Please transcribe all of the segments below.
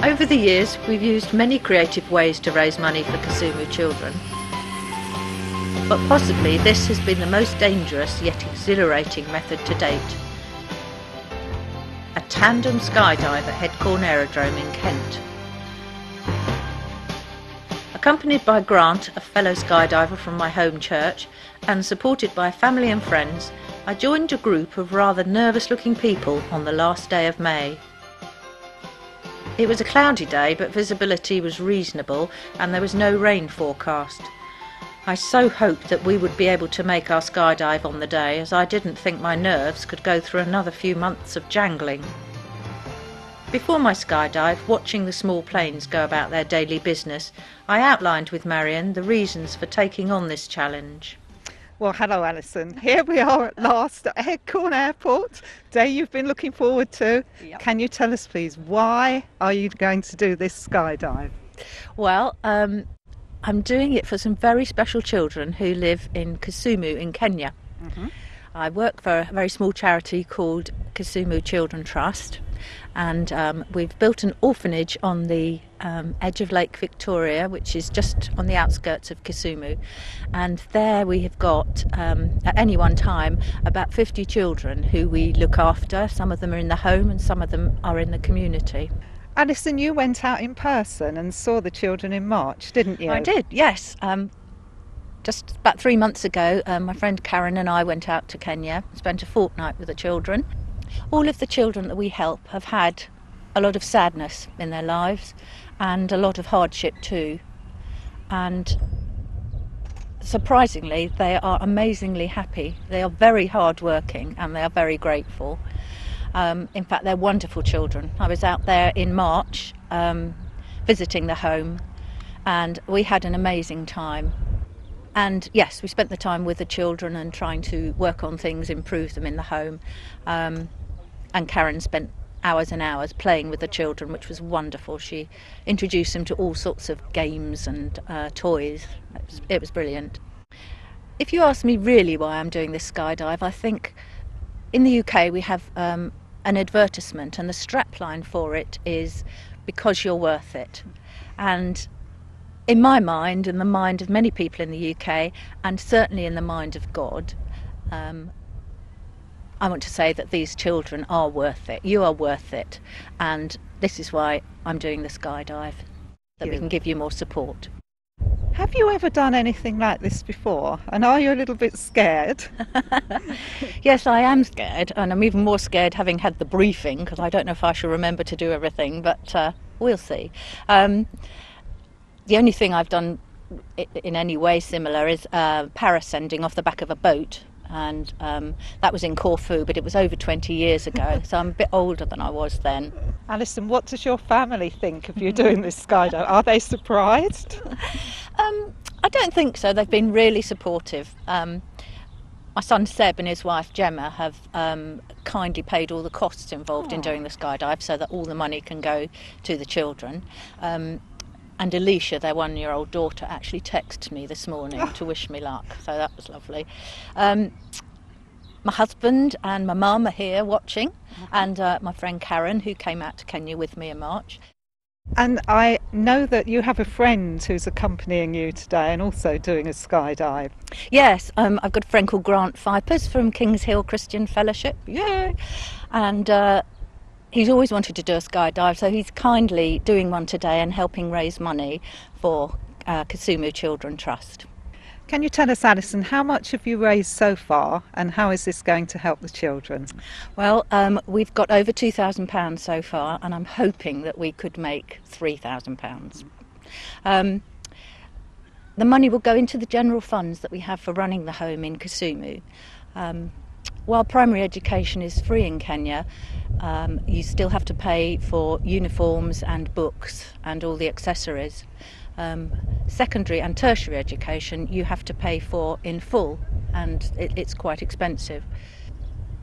Over the years, we've used many creative ways to raise money for Kisumu children. But possibly this has been the most dangerous yet exhilarating method to date. A tandem skydive at Headcorn Aerodrome in Kent. Accompanied by Grant, a fellow skydiver from my home church, and supported by family and friends, I joined a group of rather nervous-looking people on the last day of May. It was a cloudy day, but visibility was reasonable and there was no rain forecast. I so hoped that we would be able to make our skydive on the day, as I didn't think my nerves could go through another few months of jangling. Before my skydive, watching the small planes go about their daily business, I outlined with Marion the reasons for taking on this challenge. Well, hello Alison. Here we are at last at Headcorn Airport, day you've been looking forward to. Yep. Can you tell us please, why are you going to do this skydive? Well, I'm doing it for some very special children who live in Kisumu in Kenya. Mm-hmm. I work for a very small charity called Kisumu Children Trust, and we've built an orphanage on the edge of Lake Victoria, which is just on the outskirts of Kisumu, and there we have got at any one time about 50 children who we look after. Some of them are in the home and some of them are in the community. Alison, you went out in person and saw the children in March, didn't you? I did, yes. Just about 3 months ago, my friend Karen and I went out to Kenya and spent a fortnight with the children. All of the children that we help have had a lot of sadness in their lives and a lot of hardship too. And surprisingly, they are amazingly happy. They are very hard-working and they are very grateful. In fact, they're wonderful children. I was out there in March visiting the home, and we had an amazing time. And yes, we spent the time with the children and trying to work on things, improve them in the home. And Karen spent hours and hours playing with the children, which was wonderful. She introduced them to all sorts of games and toys. It was brilliant. If you ask me really why I'm doing this skydive, I think in the UK we have an advertisement, and the strapline for it is "because you're worth it." And in my mind, and the mind of many people in the UK, and certainly in the mind of God, I want to say that these children are worth it. You are worth it. And this is why I'm doing the skydive, that we can give you more support. Have you ever done anything like this before? And are you a little bit scared? Yes, I am scared, and I'm even more scared having had the briefing, because I don't know if I shall remember to do everything, but we'll see. The only thing I've done in any way similar is parascending off the back of a boat, and that was in Corfu, but it was over 20 years ago, so I'm a bit older than I was then. Alison, what does your family think of you doing this skydive? Are they surprised? I don't think so. They've been really supportive. My son Seb and his wife Gemma have kindly paid all the costs involved in doing the skydive, so that all the money can go to the children. And Alicia, their 1-year-old daughter, actually texted me this morning to wish me luck, so that was lovely. My husband and my mum are here watching, and my friend Karen, who came out to Kenya with me in March. And I know that you have a friend who's accompanying you today and also doing a skydive. Yes, I've got a friend called Grant Vipers from Kings Hill Christian Fellowship. Yay! And he's always wanted to do a skydive, so he's kindly doing one today and helping raise money for Kisumu Children Trust. Can you tell us, Alison, how much have you raised so far, and how is this going to help the children? Well, we've got over £2,000 so far, and I'm hoping that we could make £3,000. The money will go into the general funds that we have for running the home in Kisumu. While primary education is free in Kenya, you still have to pay for uniforms and books and all the accessories. Secondary and tertiary education you have to pay for in full, and it's quite expensive.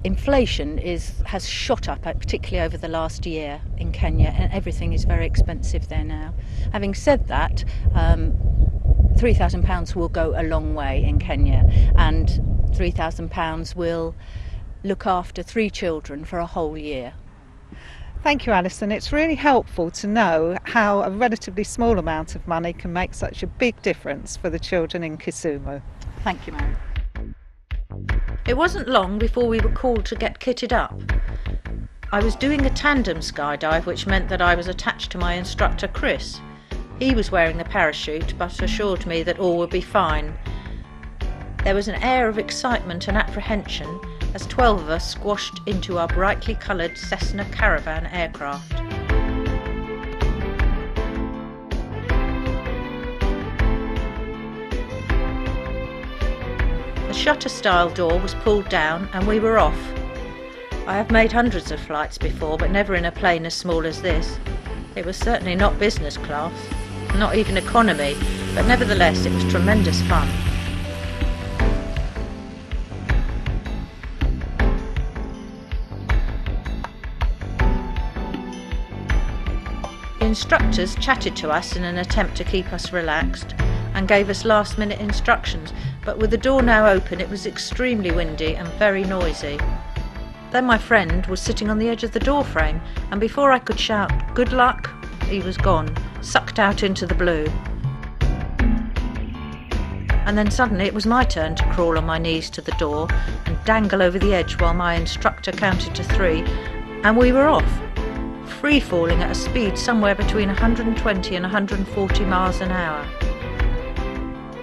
Inflation has shot up, particularly over the last year in Kenya, and everything is very expensive there now. Having said that, £3,000 will go a long way in Kenya, and £3,000 will look after 3 children for a whole year. Thank you, Alison. It's really helpful to know how a relatively small amount of money can make such a big difference for the children in Kisumu. Thank you, Mary. It wasn't long before we were called to get kitted up. I was doing a tandem skydive, which meant that I was attached to my instructor, Chris. He was wearing a parachute, but assured me that all would be fine. There was an air of excitement and apprehension as 12 of us squashed into our brightly coloured Cessna Caravan aircraft. The shutter-style door was pulled down and we were off. I have made hundreds of flights before, but never in a plane as small as this. It was certainly not business class, not even economy, but nevertheless it was tremendous fun. The instructors chatted to us in an attempt to keep us relaxed and gave us last-minute instructions, but with the door now open it was extremely windy and very noisy. Then my friend was sitting on the edge of the door frame, and before I could shout "good luck," he was gone, sucked out into the blue. And then suddenly it was my turn to crawl on my knees to the door and dangle over the edge while my instructor counted to 3, and we were off, free falling at a speed somewhere between 120 and 140 miles an hour.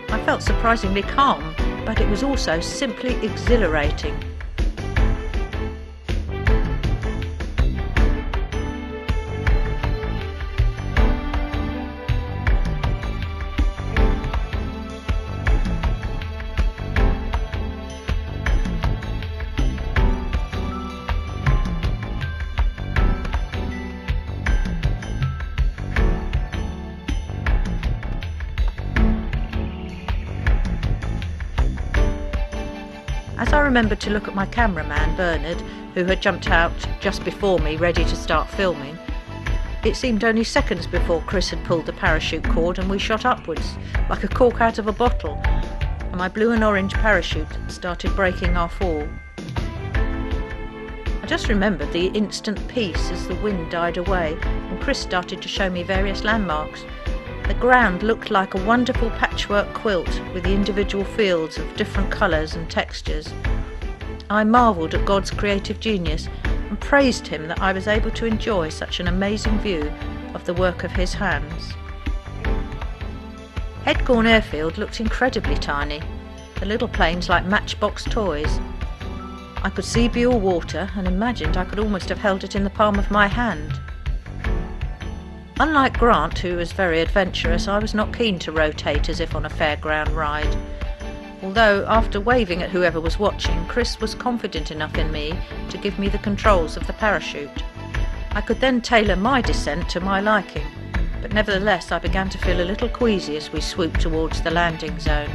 I felt surprisingly calm, but it was also simply exhilarating. As I remembered to look at my cameraman, Bernard, who had jumped out just before me, ready to start filming, it seemed only seconds before Chris had pulled the parachute cord and we shot upwards, like a cork out of a bottle, and my blue and orange parachute started breaking our fall. I just remembered the instant peace as the wind died away and Chris started to show me various landmarks. The ground looked like a wonderful patchwork quilt with the individual fields of different colours and textures. I marvelled at God's creative genius and praised him that I was able to enjoy such an amazing view of the work of his hands. Headcorn Airfield looked incredibly tiny, the little planes like matchbox toys. I could see Buell water and imagined I could almost have held it in the palm of my hand. Unlike Grant, who was very adventurous, I was not keen to rotate as if on a fairground ride. Although, after waving at whoever was watching, Chris was confident enough in me to give me the controls of the parachute. I could then tailor my descent to my liking, but nevertheless I began to feel a little queasy as we swooped towards the landing zone.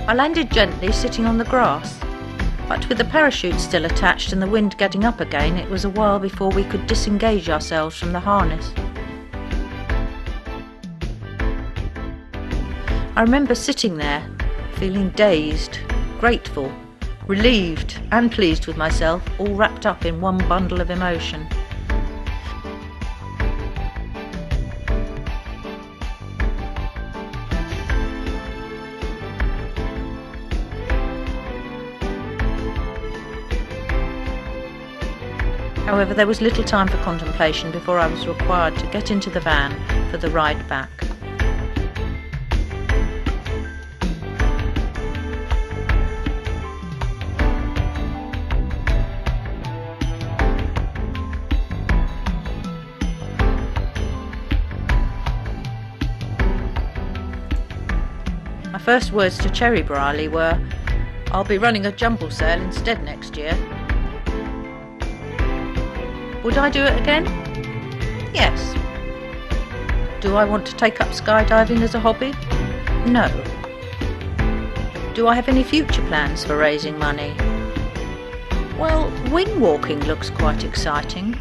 I landed gently, sitting on the grass, but with the parachute still attached and the wind getting up again, it was a while before we could disengage ourselves from the harness. I remember sitting there, feeling dazed, grateful, relieved and pleased with myself, all wrapped up in one bundle of emotion. However, there was little time for contemplation before I was required to get into the van for the ride back. My first words to Cherry Briley were, "I'll be running a jumble sale instead next year." Would I do it again? Yes. Do I want to take up skydiving as a hobby? No. Do I have any future plans for raising money? Well, wing walking looks quite exciting.